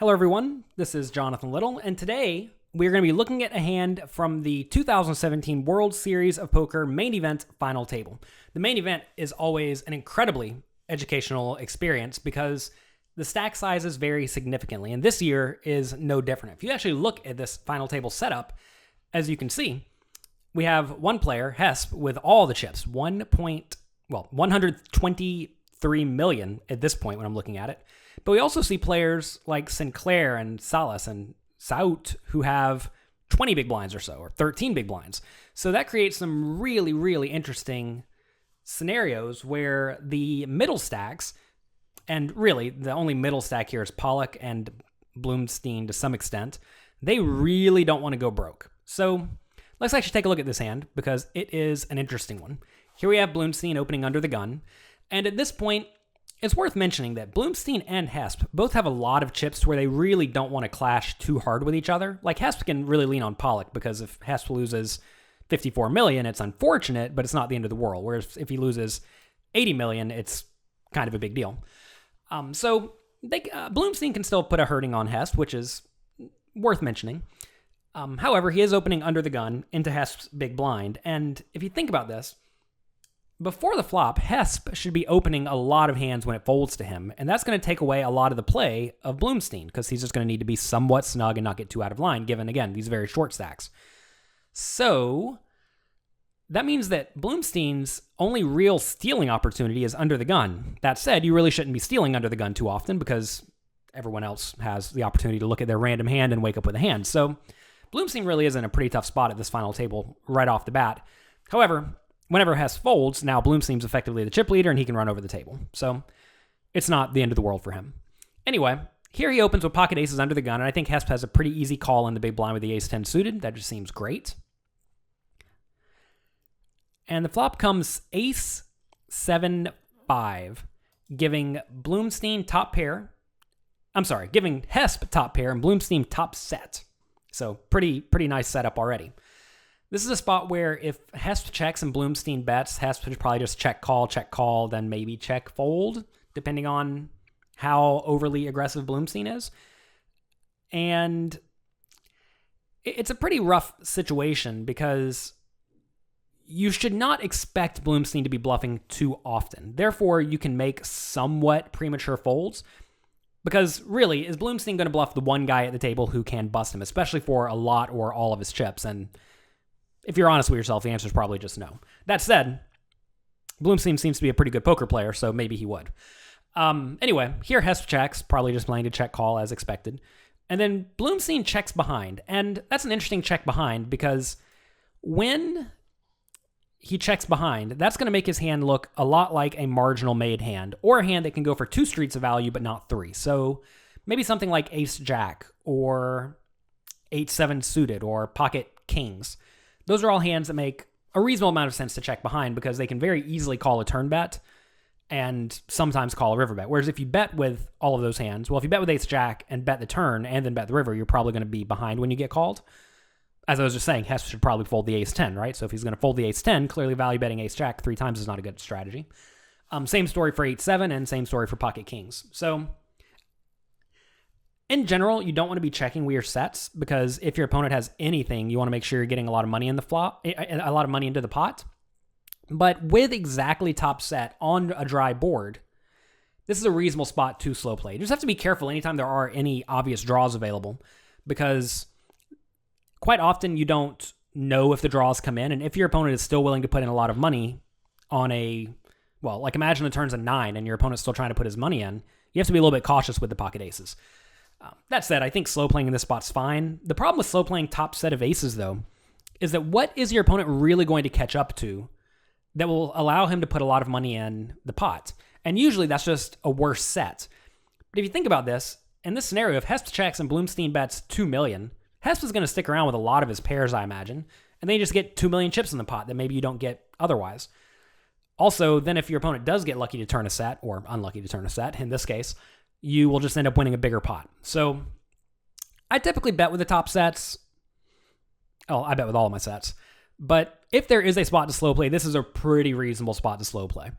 Hello everyone, this is Jonathan Little, and today we're going to be looking at a hand from the 2017 World Series of Poker main event final table. The main event is always an incredibly educational experience because the stack sizes vary significantly, and this year is no different. If you actually look at this final table setup, as you can see, we have one player, Hesp, with all the chips, 123 million at this point when I'm looking at it. But we also see players like Sinclair and Salas and Saut who have 20 big blinds or so, or 13 big blinds. So that creates some really, really interesting scenarios where the middle stacks, and really the only middle stack here is Pollock and Blumstein to some extent, they really don't want to go broke. So let's actually take a look at this hand because it is an interesting one. Here we have Blumstein opening under the gun, and at this point, it's worth mentioning that Blumstein and Hesp both have a lot of chips where they really don't want to clash too hard with each other. Like Hesp can really lean on Pollock because if Hesp loses 54 million, it's unfortunate, but it's not the end of the world. Whereas if he loses 80 million, it's kind of a big deal. Blumstein can still put a hurting on Hesp, which is worth mentioning. However, he is opening under the gun into Hesp's big blind. And if you think about this, before the flop, Hesp should be opening a lot of hands when it folds to him, and that's going to take away a lot of the play of Blumstein, because he's just going to need to be somewhat snug and not get too out of line, given, again, these very short stacks. So that means that Blumstein's only real stealing opportunity is under the gun. That said, you really shouldn't be stealing under the gun too often, because everyone else has the opportunity to look at their random hand and wake up with a hand. So Blumstein really is in a pretty tough spot at this final table right off the bat. However, whenever Hesp folds, now Blumstein's effectively the chip leader and he can run over the table. So it's not the end of the world for him. Anyway, here he opens with pocket aces under the gun, and I think Hesp has a pretty easy call in the big blind with the ace-10 suited. That just seems great. And the flop comes ace-7-5, giving Blumstein top pair. I'm sorry, giving Hesp top pair and Blumstein top set. So pretty nice setup already. This is a spot where if Hesp checks and Blumstein bets, Hesp should probably just check call, then maybe check fold, depending on how overly aggressive Blumstein is. And it's a pretty rough situation because you should not expect Blumstein to be bluffing too often. Therefore, you can make somewhat premature folds because really, is Blumstein going to bluff the one guy at the table who can bust him, especially for a lot or all of his chips? And if you're honest with yourself, the answer is probably just no. That said, Blumstein seems to be a pretty good poker player, so maybe he would. Anyway, here Hesp checks, probably just playing to check call as expected. And then Blumstein checks behind. And that's an interesting check behind because when he checks behind, that's going to make his hand look a lot like a marginal made hand, or a hand that can go for 2 streets of value but not 3. So maybe something like ace-jack or 8-7 suited or pocket kings. Those are all hands that make a reasonable amount of sense to check behind because they can very easily call a turn bet and sometimes call a river bet. Whereas if you bet with all of those hands, well, if you bet with ace-jack and bet the turn and then bet the river, you're probably going to be behind when you get called. As I was just saying, Hesp should probably fold the ace-10, right? So if he's going to fold the ace-10, clearly value betting ace-jack 3 times is not a good strategy. Same story for 8-7 and same story for pocket kings. So in general, you don't want to be checking weird sets because if your opponent has anything, you want to make sure you're getting a lot of money in the flop, a lot of money into the pot. But with exactly top set on a dry board, this is a reasonable spot to slow play. You just have to be careful anytime there are any obvious draws available because quite often you don't know if the draws come in, and if your opponent is still willing to put in a lot of money on like imagine the turn's a 9 and your opponent's still trying to put his money in, you have to be a little bit cautious with the pocket aces. That said, I think slow playing in this spot's fine. The problem with slow playing top set of aces, though, is that what is your opponent really going to catch up to that will allow him to put a lot of money in the pot? And usually that's just a worse set. But if you think about this, in this scenario, if Hesp checks and Blumstein bets 2 million, Hesp is going to stick around with a lot of his pairs, I imagine, and then you just get 2 million chips in the pot that maybe you don't get otherwise. Also, then if your opponent does get lucky to turn a set, or unlucky to turn a set, in this case, you will just end up winning a bigger pot. So I typically bet with the top sets. Oh, I bet with all of my sets. But if there is a spot to slow play, this is a pretty reasonable spot to slow play.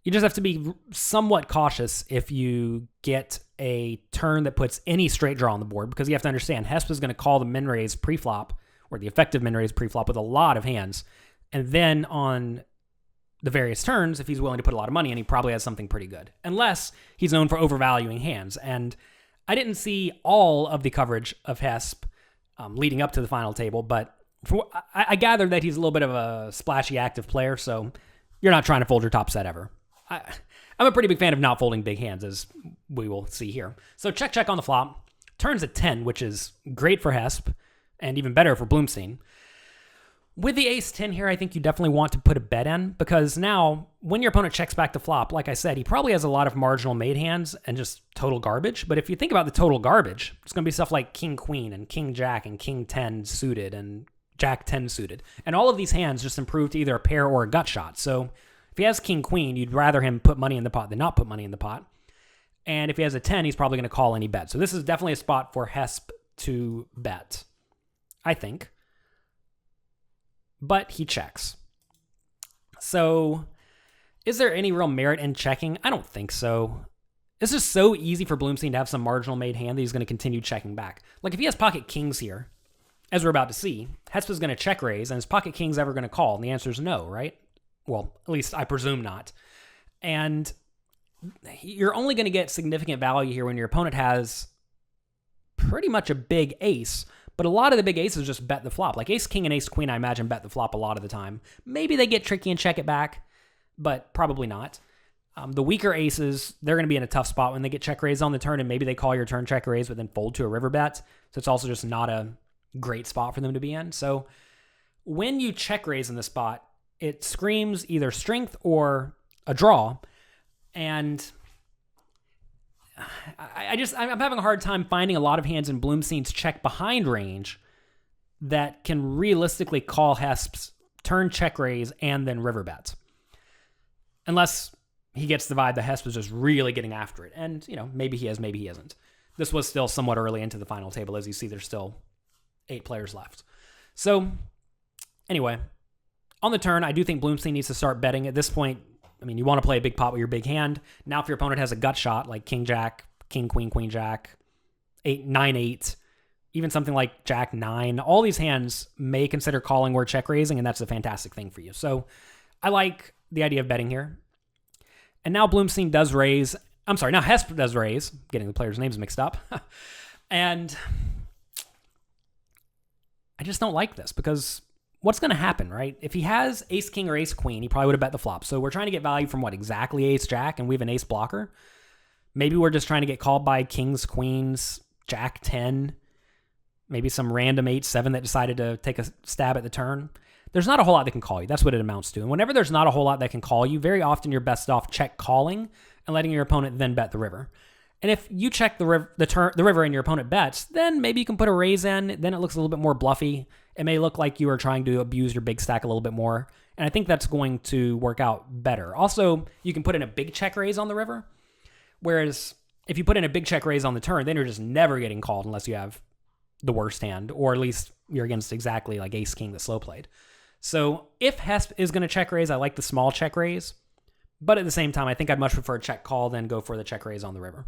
You just have to be somewhat cautious if you get a turn that puts any straight draw on the board, because you have to understand Hesp is going to call the min raise preflop, or the effective min raise preflop, with a lot of hands. And then on the various turns, if he's willing to put a lot of money in, he probably has something pretty good. Unless he's known for overvaluing hands. And I didn't see all of the coverage of Hesp leading up to the final table, but I gathered that he's a little bit of a splashy active player, so you're not trying to fold your top set ever. I'm a pretty big fan of not folding big hands, as we will see here. So check on the flop. Turns at 10, which is great for Hesp, and even better for Blumstein. With the ace-10 here, I think you definitely want to put a bet in, because now, when your opponent checks back to flop, like I said, he probably has a lot of marginal made hands and just total garbage. But if you think about the total garbage, it's going to be stuff like king-queen and king-jack and king-10 suited and jack-10 suited. And all of these hands just improve to either a pair or a gut shot. So if he has king-queen, you'd rather him put money in the pot than not put money in the pot. And if he has a 10, he's probably going to call any bet. So this is definitely a spot for Hesp to bet, I think. But he checks. So is there any real merit in checking? I don't think so. It's just so easy for Blumstein to have some marginal made hand that he's going to continue checking back. Like if he has pocket kings here, as we're about to see, Hesp is going to check raise, and is pocket kings ever going to call? And the answer is no, right? Well, at least I presume not. And you're only going to get significant value here when your opponent has pretty much a big ace, but a lot of the big aces just bet the flop. Like ace-king and ace-queen, I imagine, bet the flop a lot of the time. Maybe they get tricky and check it back, but probably not. The weaker aces, they're going to be in a tough spot when they get check raise on the turn, and maybe they call your turn check raise, but then fold to a river bet. So it's also just not a great spot for them to be in. So when you check raise in the spot, it screams either strength or a draw. And I'm having a hard time finding a lot of hands in Blumstein's check behind range that can realistically call Hesp's turn check raise and then river bet. Unless he gets the vibe that Hesp is just really getting after it. And, maybe he is, maybe he isn't. This was still somewhat early into the final table. As you see, there's still 8 players left. So, anyway, on the turn, I do think Blumstein needs to start betting. At this point, you want to play a big pot with your big hand. Now, if your opponent has a gut shot, like king-jack, king-queen, queen-jack, 9-8, even something like jack-9, all these hands may consider calling or check raising, and that's a fantastic thing for you. So, I like the idea of betting here. And now Blumstein does raise. I'm sorry, now Hesp does raise. Getting the players' names mixed up. And I just don't like this, because what's going to happen, right? If he has ace-king or ace-queen, he probably would have bet the flop. So we're trying to get value from what, exactly ace-jack, and we have an ace blocker? Maybe we're just trying to get called by kings, queens, jack-10, maybe some random 8-7 that decided to take a stab at the turn. There's not a whole lot that can call you. That's what it amounts to. And whenever there's not a whole lot that can call you, very often you're best off check calling and letting your opponent then bet the river. And if you check the river and your opponent bets, then maybe you can put a raise in. Then it looks a little bit more bluffy. It may look like you are trying to abuse your big stack a little bit more. And I think that's going to work out better. Also, you can put in a big check raise on the river. Whereas if you put in a big check raise on the turn, then you're just never getting called unless you have the worst hand, or at least you're against exactly like ace-king that slow played. So if Hesp is going to check raise, I like the small check raise. But at the same time, I think I'd much prefer a check call than go for the check raise on the river.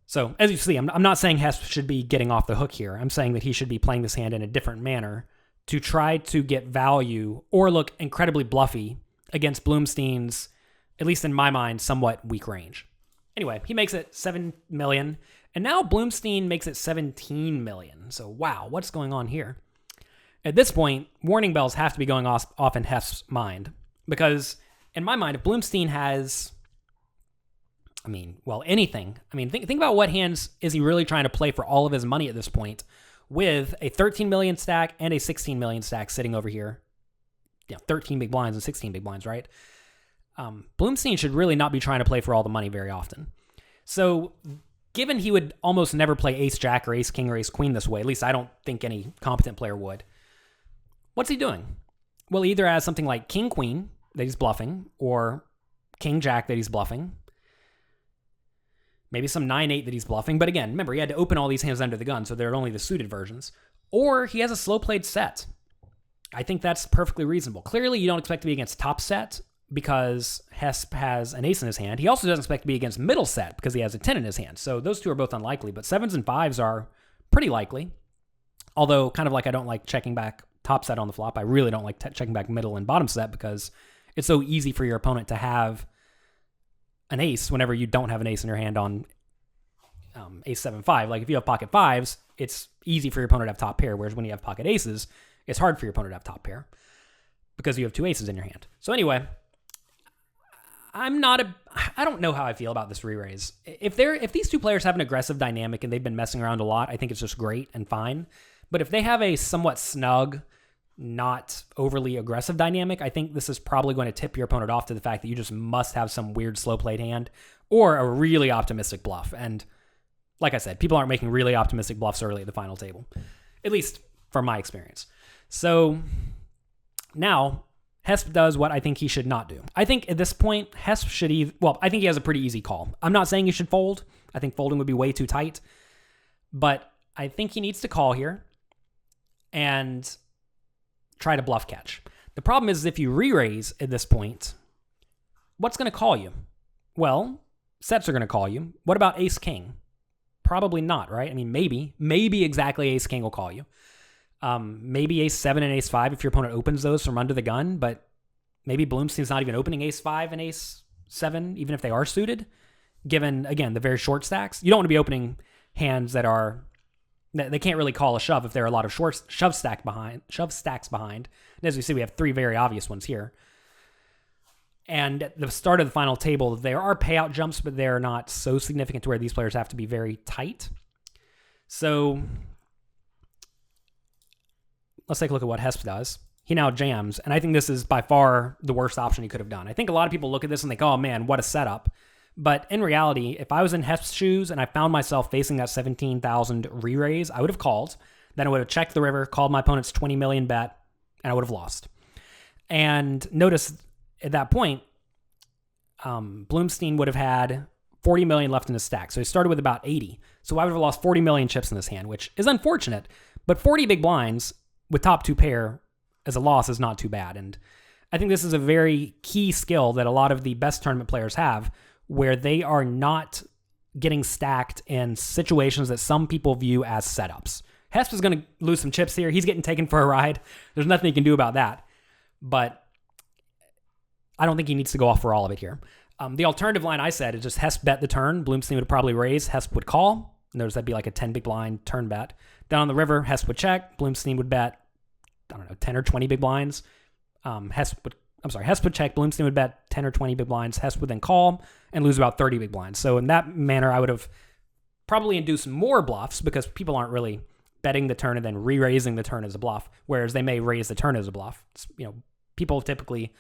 So as you see, I'm not saying Hesp should be getting off the hook here. I'm saying that he should be playing this hand in a different manner to try to get value or look incredibly bluffy against Blumstein's, at least in my mind, somewhat weak range. Anyway, he makes it 7 million, and now Blumstein makes it 17 million. So wow, what's going on here? At this point, warning bells have to be going off in Hesp's mind, because in my mind, if Blumstein has, anything. Think about what hands is he really trying to play for all of his money at this point, with a 13 million stack and a 16 million stack sitting over here. 13 big blinds and 16 big blinds, right? Blumstein should really not be trying to play for all the money very often. So given he would almost never play ace-jack or ace-king or ace-queen this way, at least I don't think any competent player would, what's he doing? Well, he either has something like king-queen that he's bluffing, or king-jack that he's bluffing, maybe some 9-8 that he's bluffing. But again, remember, he had to open all these hands under the gun, so they're only the suited versions. Or he has a slow-played set. I think that's perfectly reasonable. Clearly, you don't expect to be against top set because Hesp has an ace in his hand. He also doesn't expect to be against middle set because he has a 10 in his hand. So those two are both unlikely, but 7s and 5s are pretty likely. Although, kind of like I don't like checking back top set on the flop, I really don't like checking back middle and bottom set because it's so easy for your opponent to have an ace whenever you don't have an ace in your hand on ace 7-5. Like if you have pocket 5s, it's easy for your opponent to have top pair, whereas when you have pocket aces, it's hard for your opponent to have top pair because you have 2 aces in your hand. So anyway, I don't know how I feel about this re-raise. If these two players have an aggressive dynamic and they've been messing around a lot, I think it's just great and fine. But if they have a somewhat snug, not overly aggressive dynamic, I think this is probably going to tip your opponent off to the fact that you just must have some weird slow played hand or a really optimistic bluff. And like I said, people aren't making really optimistic bluffs early at the final table, at least from my experience. So now Hesp does what I think he should not do. I think at this point, Hesp should I think he has a pretty easy call. I'm not saying he should fold. I think folding would be way too tight, but I think he needs to call here and try to bluff catch. The problem is if you re-raise at this point, what's going to call you? Well, sets are going to call you. What about ace king? Probably not, right? I mean, maybe exactly ace king will call you. Maybe ace 7 and ace 5 if your opponent opens those from under the gun, but maybe Blumstein's not even opening ace 5 and ace 7, even if they are suited, given, again, the very short stacks. You don't want to be opening hands that they can't really call a shove if there are a lot of shove stacks behind. And as we see, we have 3 very obvious ones here. And at the start of the final table, there are payout jumps, but they're not so significant to where these players have to be very tight. So let's take a look at what Hesp does. He now jams, and I think this is by far the worst option he could have done. I think a lot of people look at this and think, oh man, what a setup. But in reality, if I was in Hesp's shoes and I found myself facing that 17,000 re-raise, I would have called. Then I would have checked the river, called my opponent's 20 million bet, and I would have lost. And notice at that point, Blumstein would have had 40 million left in his stack. So he started with about 80. So I would have lost 40 million chips in this hand, which is unfortunate. But 40 big blinds with top 2 pair as a loss is not too bad. And I think this is a very key skill that a lot of the best tournament players have, where they are not getting stacked in situations that some people view as setups. Hesp is going to lose some chips here. He's getting taken for a ride. There's nothing he can do about that. But I don't think he needs to go off for all of it here. The alternative line I said is just Hesp bet the turn. Blumstein would probably raise. Hesp would call. Notice that'd be like a 10 big blind turn bet. Down on the river, Hesp would check. Blumstein would bet, 10 or 20 big blinds. Hesp would check. Blumstein would bet 10 or 20 big blinds. Hesp would then call and lose about 30 big blinds. So in that manner, I would have probably induced more bluffs because people aren't really betting the turn and then re-raising the turn as a bluff, whereas they may raise the turn as a bluff. People typically,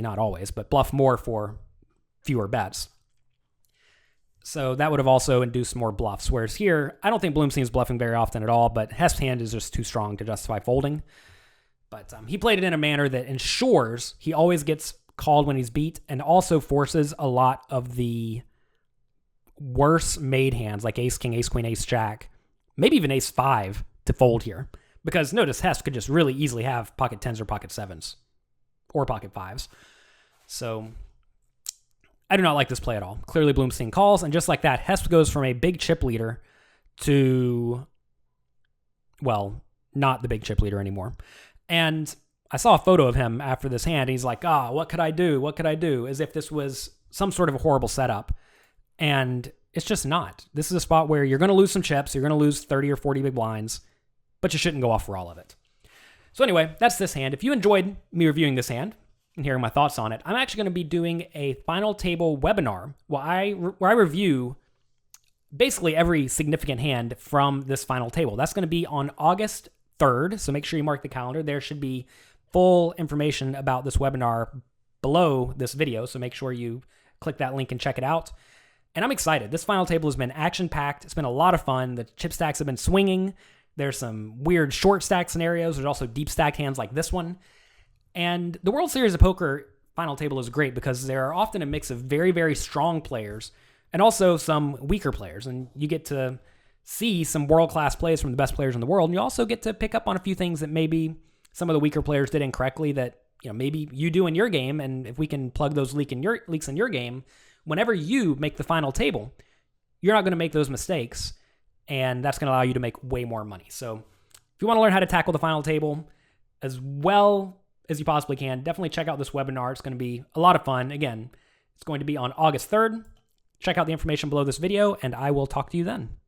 not always, but bluff more for fewer bets. So that would have also induced more bluffs. Whereas here, I don't think Blumstein is bluffing very often at all, but Hesp's hand is just too strong to justify folding. But he played it in a manner that ensures he always gets called when he's beat and also forces a lot of the worse made hands like ace, king, ace, queen, ace, jack, maybe even ace 5 to fold here. Because notice Hesp could just really easily have pocket 10s or pocket 7s or pocket 5s. So I do not like this play at all. Clearly Blumstein calls, and just like that, Hesp goes from a big chip leader to, well, not the big chip leader anymore. And I saw a photo of him after this hand, and he's like, what could I do? What could I do? As if this was some sort of a horrible setup. And it's just not. This is a spot where you're going to lose some chips, you're going to lose 30 or 40 big blinds, but you shouldn't go off for all of it. So anyway, that's this hand. If you enjoyed me reviewing this hand and hearing my thoughts on it, I'm actually going to be doing a final table webinar where I review basically every significant hand from this final table. That's going to be on August 3rd, so make sure you mark the calendar. There should be full information about this webinar below this video, so make sure you click that link and check it out. And I'm excited. This final table has been action-packed. It's been a lot of fun. The chip stacks have been swinging. There's some weird short stack scenarios. There's also deep stack hands like this one. And the World Series of Poker final table is great because there are often a mix of very, very strong players and also some weaker players. And you get to see some world-class plays from the best players in the world. And you also get to pick up on a few things that maybe some of the weaker players did incorrectly that maybe you do in your game, and if we can plug those leaks in your game, whenever you make the final table, you're not going to make those mistakes, and that's going to allow you to make way more money. So if you want to learn how to tackle the final table as well as you possibly can, definitely check out this webinar. It's going to be a lot of fun. Again, it's going to be on August 3rd. Check out the information below this video, and I will talk to you then.